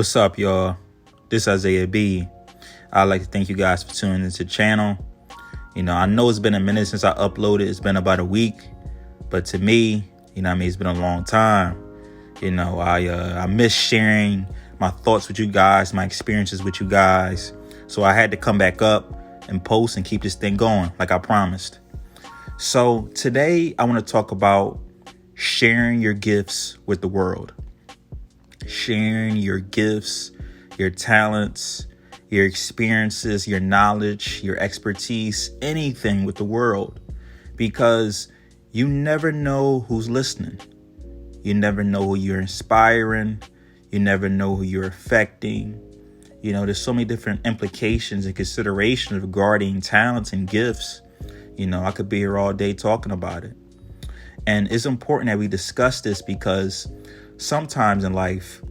What's up, y'all? This is Isaiah B. I'd like to thank you guys for tuning into the channel. I know it's been a minute since I uploaded. It's been about a week. But to me, it's been a long time. I miss sharing my thoughts with you guys, my experiences with you guys. So I had to come back up and post and keep this thing going like I promised. So today I want to talk about sharing your gifts with the world. Sharing your gifts, your talents, your experiences, your knowledge, your expertise, anything with the world. Because you never know who's listening. You never know who you're inspiring. You never know who you're affecting. There's so many different implications and considerations regarding talents and gifts. I could be here all day talking about it. And it's important that we discuss this because sometimes in life,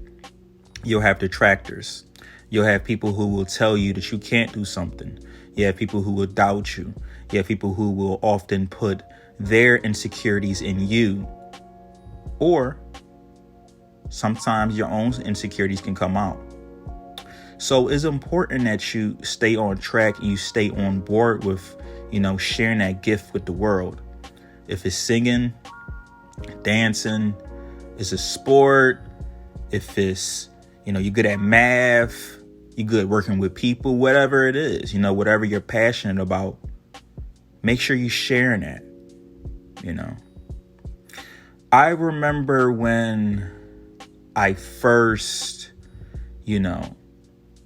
you'll have detractors. You'll have people who will tell you that you can't do something. You have people who will doubt you. You have people who will often put their insecurities in you. Or sometimes your own insecurities can come out. So it's important that you stay on track and you stay on board with, sharing that gift with the world. If it's singing, dancing, it's a sport, if it's, you're good at math, you're good working with people, whatever it is, whatever you're passionate about, make sure you're sharing that, I remember when I first,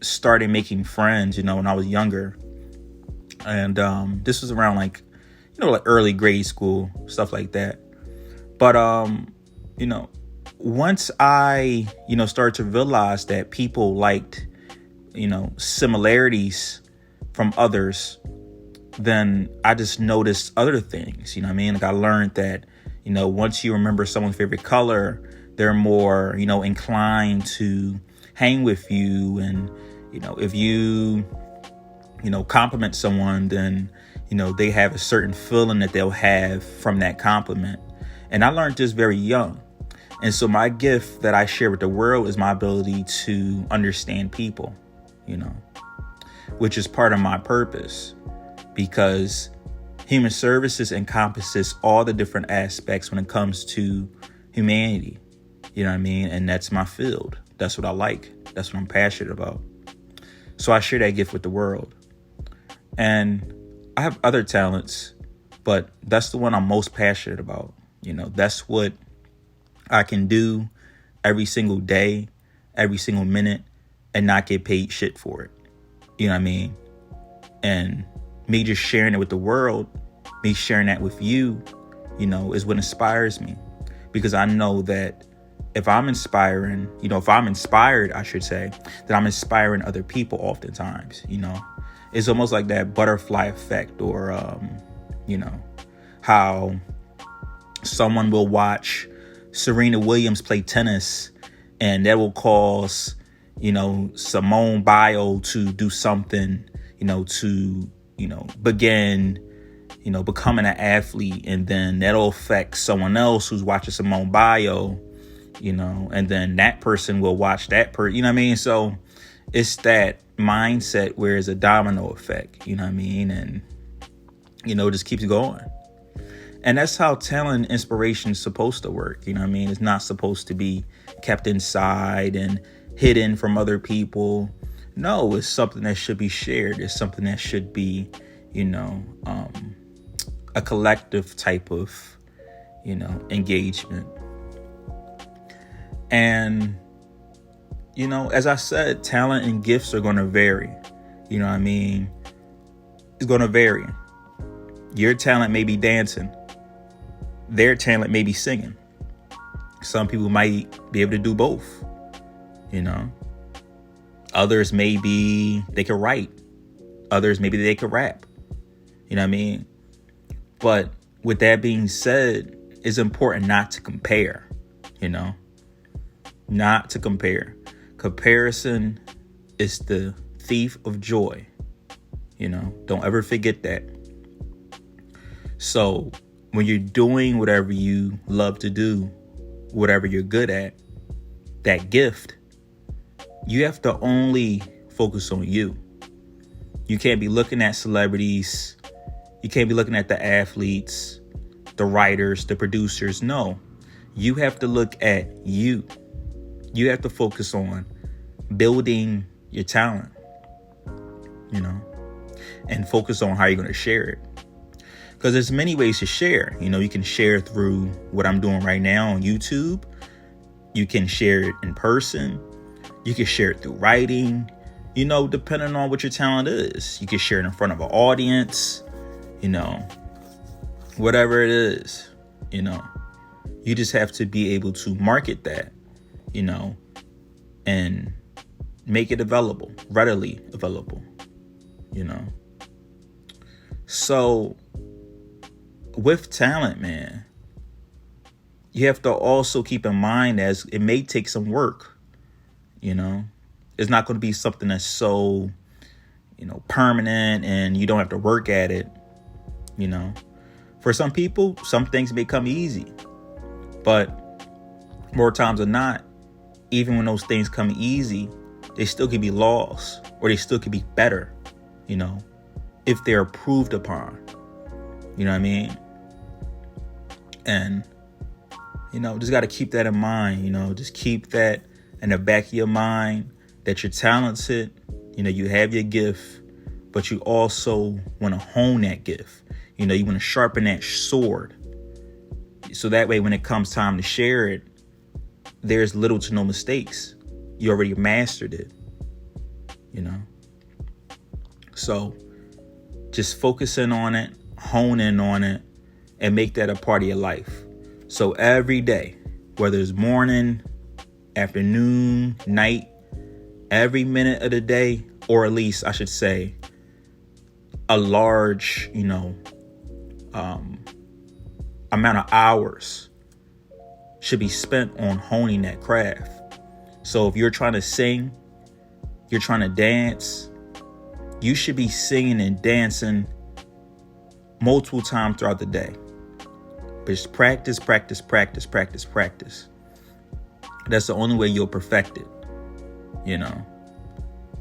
started making friends, when I was younger. And this was around like early grade school, stuff like that. But, once I, started to realize that people liked, similarities from others, then I just noticed other things, Like I learned that, once you remember someone's favorite color, they're more, inclined to hang with you. And, if you, compliment someone, then, they have a certain feeling that they'll have from that compliment. And I learned this very young. And so my gift that I share with the world is my ability to understand people, which is part of my purpose, because human services encompasses all the different aspects when it comes to humanity. And that's my field. That's what I like. That's what I'm passionate about. So I share that gift with the world. And I have other talents, but that's the one I'm most passionate about. That's what I can do every single day, every single minute, and not get paid shit for it. And me just sharing it with the world, me sharing that with you, is what inspires me. Because I know that if I'm inspiring, if I'm inspired, I should say, that I'm inspiring other people oftentimes, It's almost like that butterfly effect, or, how someone will watch Serena Williams play tennis and that will cause, Simone Biles to do something, to, begin, becoming an athlete. And then that'll affect someone else who's watching Simone Biles, and then that person will watch that person, So it's that mindset where it's a domino effect, And, it just keeps going. And that's how talent and inspiration is supposed to work. It's not supposed to be kept inside and hidden from other people. No, it's something that should be shared. It's something that should be, a collective type of, engagement. And, as I said, talent and gifts are going to vary. It's going to vary. Your talent may be dancing. Their talent may be singing. Some people might be able to do both, Others maybe they could write. Others maybe they could rap. But with that being said, it's important not to compare, Not to compare. Comparison is the thief of joy. Don't ever forget that. So when you're doing whatever you love to do, whatever you're good at, that gift, you have to only focus on you. You can't be looking at celebrities. You can't be looking at the athletes, the writers, the producers. No, you have to look at you. You have to focus on building your talent, and focus on how you're going to share it. Because there's many ways to share. You can share through what I'm doing right now on YouTube. You can share it in person. You can share it through writing, depending on what your talent is. You can share it in front of an audience, whatever it is, you just have to be able to market that, and make it available, readily available, So with talent, man, you have to also keep in mind as it may take some work, It's not going to be something that's so, permanent and you don't have to work at it, For some people, some things may come easy. But more times than not, even when those things come easy, they still can be lost or they still can be better, if they're improved upon. You know what I mean? And, just got to keep that in mind, just keep that in the back of your mind that you're talented, you have your gift, but you also want to hone that gift. You want to sharpen that sword. So that way, when it comes time to share it, there's little to no mistakes. You already mastered it, So just focus in on it, hone in on it, and make that a part of your life. So every day, whether it's morning, afternoon, night, every minute of the day, or at least I should say a large, amount of hours should be spent on honing that craft. So if you're trying to sing, you're trying to dance, you should be singing and dancing multiple times throughout the day. But just practice. That's the only way you'll perfect it.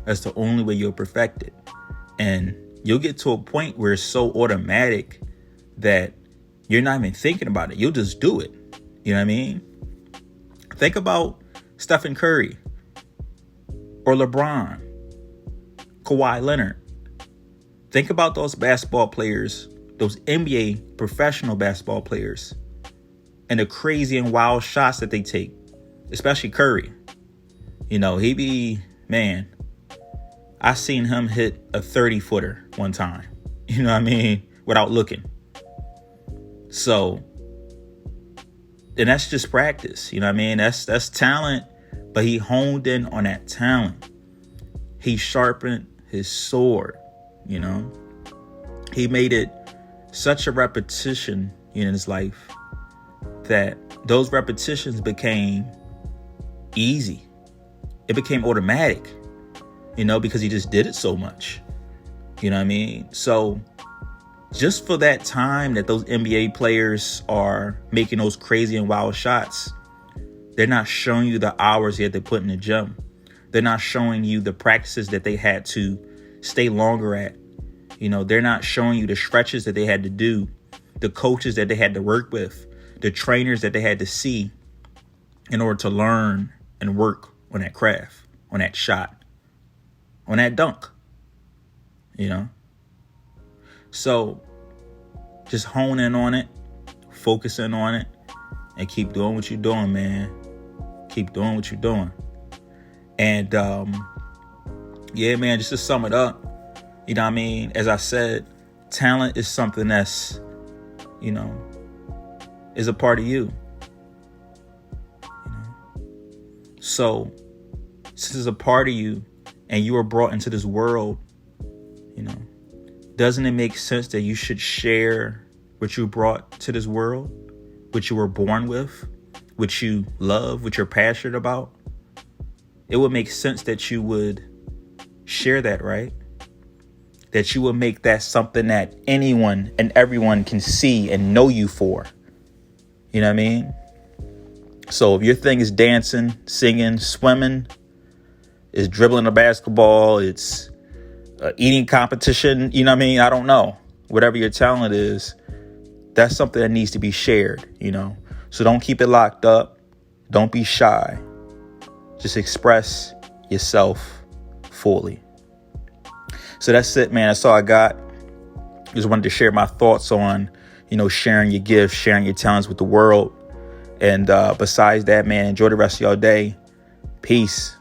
That's the only way you'll perfect it. And you'll get to a point where it's so automatic that you're not even thinking about it. You'll just do it. You know what I mean? Think about Stephen Curry or LeBron, Kawhi Leonard. Think about those basketball players, those NBA professional basketball players, and the crazy and wild shots that they take, especially Curry. I seen him hit a 30-footer one time, without looking. So, and that's just practice, that's talent, but he honed in on that talent. He sharpened his sword, he made it such a repetition in his life that those repetitions became easy. It became automatic, because he just did it so much. You know what I mean? So just for that time that those NBA players are making those crazy and wild shots, they're not showing you the hours they had to put in the gym. They're not showing you the practices that they had to stay longer at. They're not showing you the stretches that they had to do, the coaches that they had to work with, the trainers that they had to see in order to learn and work on that craft, on that shot, on that dunk, So just hone in on it, focus in on it, and keep doing what you're doing, man. Keep doing what you're doing. And, just to sum it up, as I said, talent is something that's, is a part of you. So since it's a part of you and you were brought into this world, doesn't it make sense that you should share what you brought to this world, what you were born with, what you love, what you're passionate about? It would make sense that you would share that, right? That you would make that something that anyone and everyone can see and know you for. You know what I mean? So if your thing is dancing, singing, swimming, It's dribbling a basketball. It's eating competition. You know what I mean? I don't know. Whatever your talent is, that's something that needs to be shared, you know. So don't keep it locked up. Don't be shy. Just express yourself fully. So that's it, man. That's all I got. Just wanted to share my thoughts on, you know, sharing your gifts, sharing your talents with the world. And besides that, man, enjoy the rest of your day. Peace.